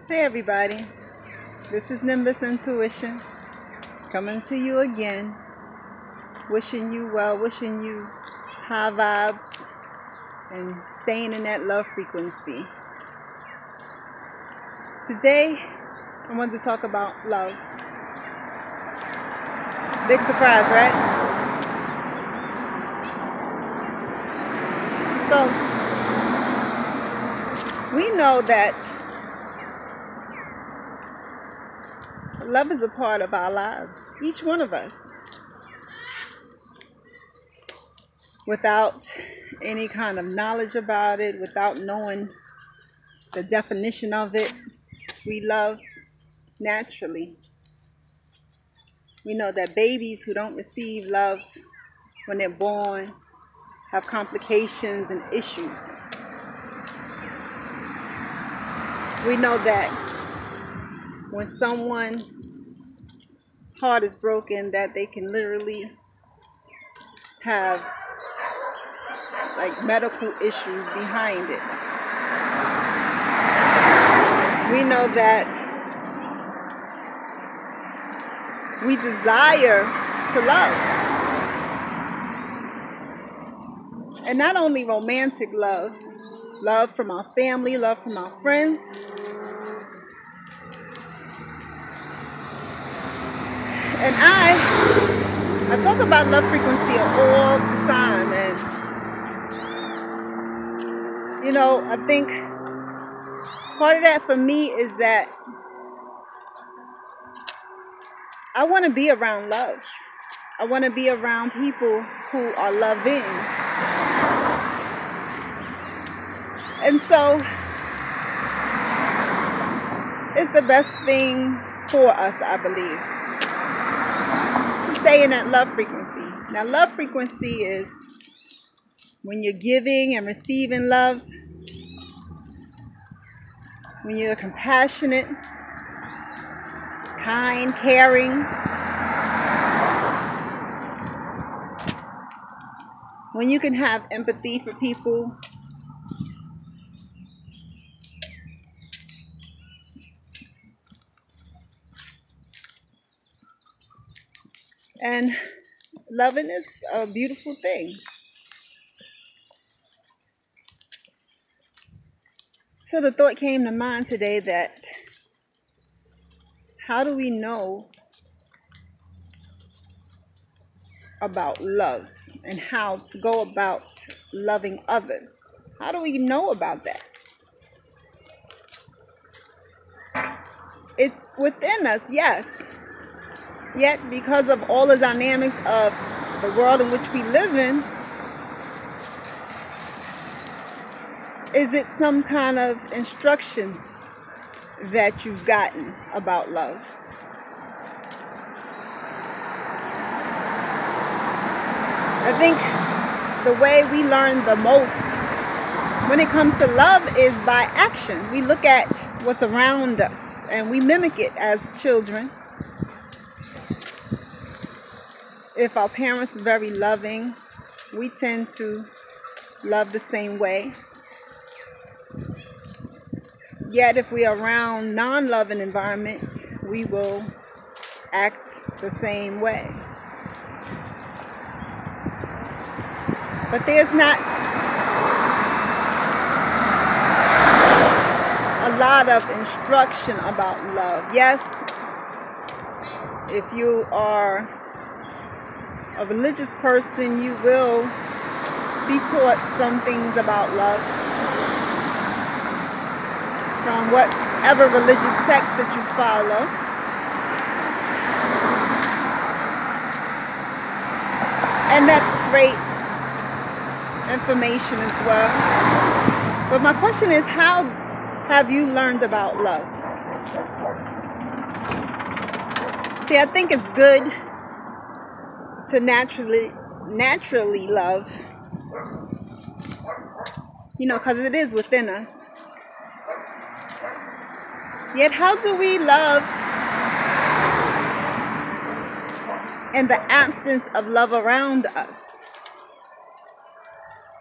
Hey everybody, this is Nimbus Intuition coming to you again, wishing you well, wishing you high vibes and staying in that love frequency. Today I wanted to talk about love. Big surprise, right? So we know that love is a part of our lives, each one of us. Without any kind of knowledge about it, without knowing the definition of it, we love naturally. We know that babies who don't receive love when they're born have complications and issues. We know that when someone's heart is broken, that they can literally have like medical issues behind it. We know that we desire to love. And not only romantic love, love from our family, love from our friends. And I talk about love frequency all the time. And, I think part of that for me is that I want to be around love. I want to be around people who are loving. And so it's the best thing for us, I believe, to stay in that love frequency. Now, love frequency is when you're giving and receiving love, when you're compassionate, kind, caring, when you can have empathy for people, and loving is a beautiful thing. So the thought came to mind today that how do we know about love and how to go about loving others? How do we know about that? It's within us, yes. Yet because of all the dynamics of the world in which we live in, is it some kind of instruction that you've gotten about love? I think the way we learn the most when it comes to love is by action. We look at what's around us and we mimic it as children. If our parents are very loving, we tend to love the same way. Yet if we are around non-loving environment, we will act the same way. But there's not a lot of instruction about love. Yes, if you are a religious person, you will be taught some things about love from whatever religious text that you follow. And that's great information as well. But my question is, how have you learned about love? See, I think it's good to naturally love, because it is within us. Yet how do we love in the absence of love around us?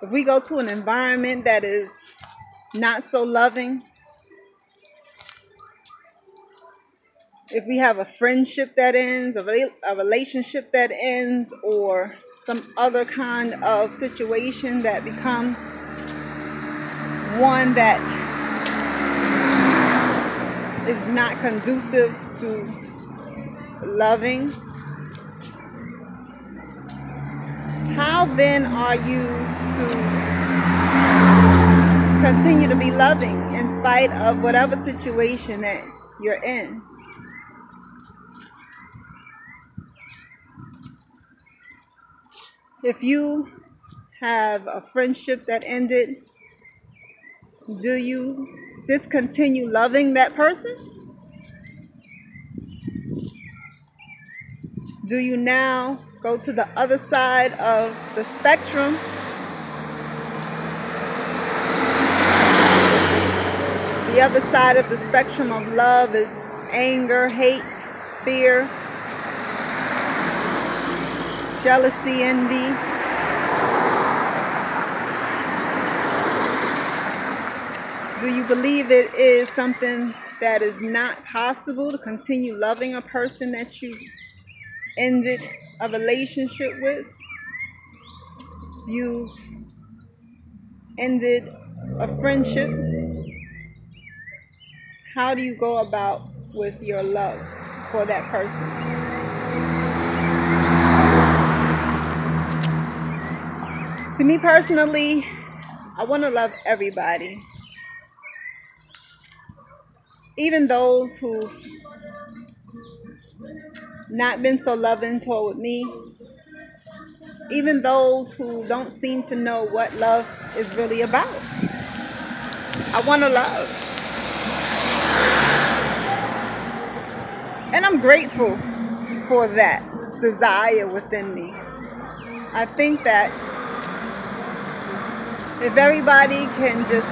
If we go to an environment that is not so loving, if we have a friendship that ends, a relationship that ends, or some other kind of situation that becomes one that is not conducive to loving, how then are you to continue to be loving in spite of whatever situation that you're in? If you have a friendship that ended, do you discontinue loving that person? Do you now go to the other side of the spectrum The other side of the spectrum of love is anger, hate, fear, jealousy, envy. Do you believe it is something that is not possible to continue loving a person that you ended a relationship with? You ended a friendship. How do you go about with your love for that person? To me personally, I want to love everybody. Even those who've not been so loving toward me. Even those who don't seem to know what love is really about. I want to love. And I'm grateful for that desire within me. I think that if everybody can just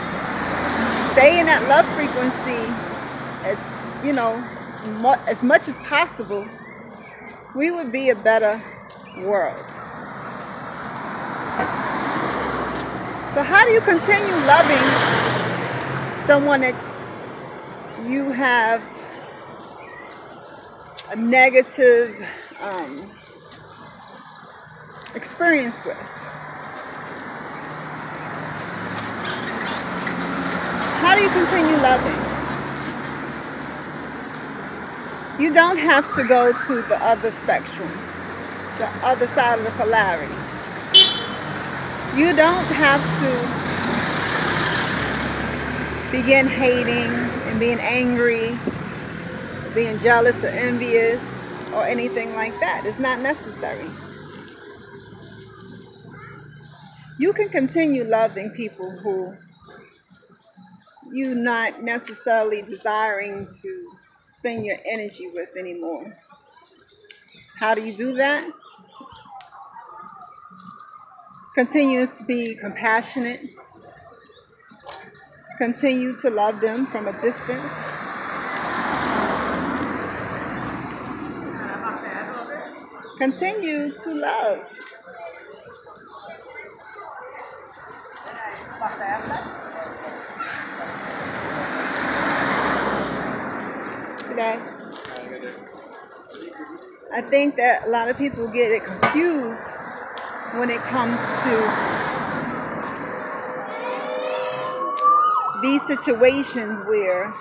stay in that love frequency, as much as possible, we would be a better world. So how do you continue loving someone that you have a negative experience with? How do you continue loving? You don't have to go to the other spectrum, the other side of the polarity. You don't have to begin hating and being angry, being jealous or envious or anything like that. It's not necessary. You can continue loving people who you're not necessarily desiring to spend your energy with anymore. How do you do that? Continue to be compassionate. Continue to love them from a distance. Continue to love. Okay. I think that a lot of people get it confused when it comes to these situations where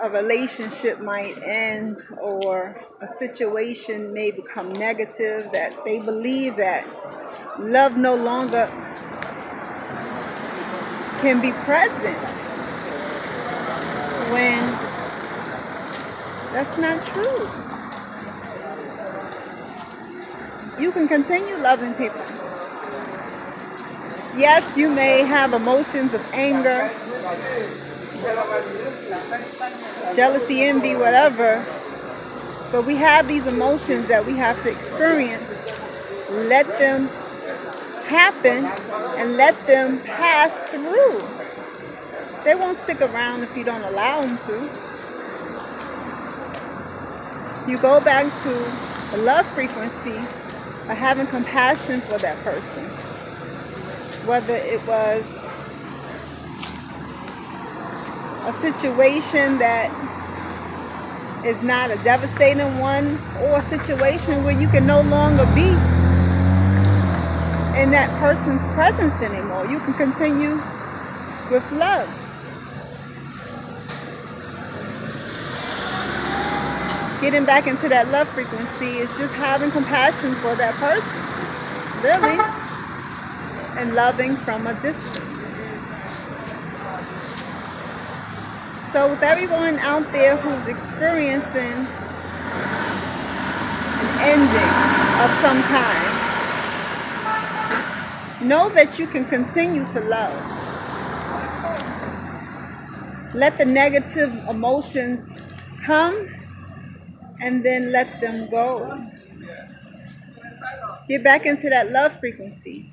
a relationship might end or a situation may become negative, that they believe that love no longer can be present, when that's not true. You can continue loving people. Yes, you may have emotions of anger, jealousy, envy, whatever, but we have these emotions that we have to experience. Let them happen and let them pass through. They won't stick around if you don't allow them to. You go back to the love frequency by having compassion for that person. Whether it was a situation that is not a devastating one or a situation where you can no longer be in that person's presence anymore. You can continue with love. Getting back into that love frequency is just having compassion for that person, really, and loving from a distance. So with everyone out there who's experiencing an ending of some kind, know that you can continue to love. Let the negative emotions come and then let them go. Get back into that love frequency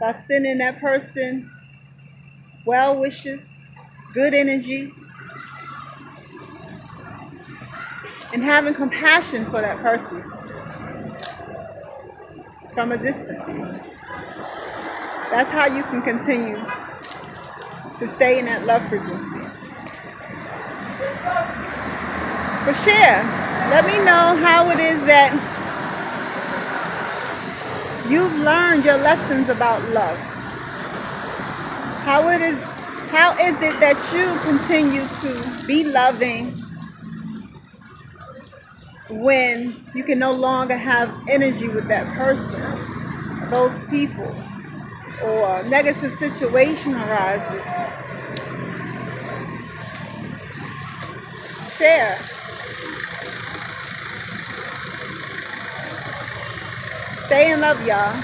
by sending that person well wishes, good energy, and having compassion for that person from a distance. That's how you can continue to stay in that love frequency. But share. Let me know how it is that you've learned your lessons about love. How is it that you continue to be loving when you can no longer have energy with that person, those people, or a negative situation arises? Share. Stay in love, y'all.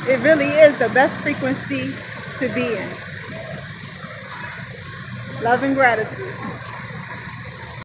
It really is the best frequency to be in. Love and gratitude.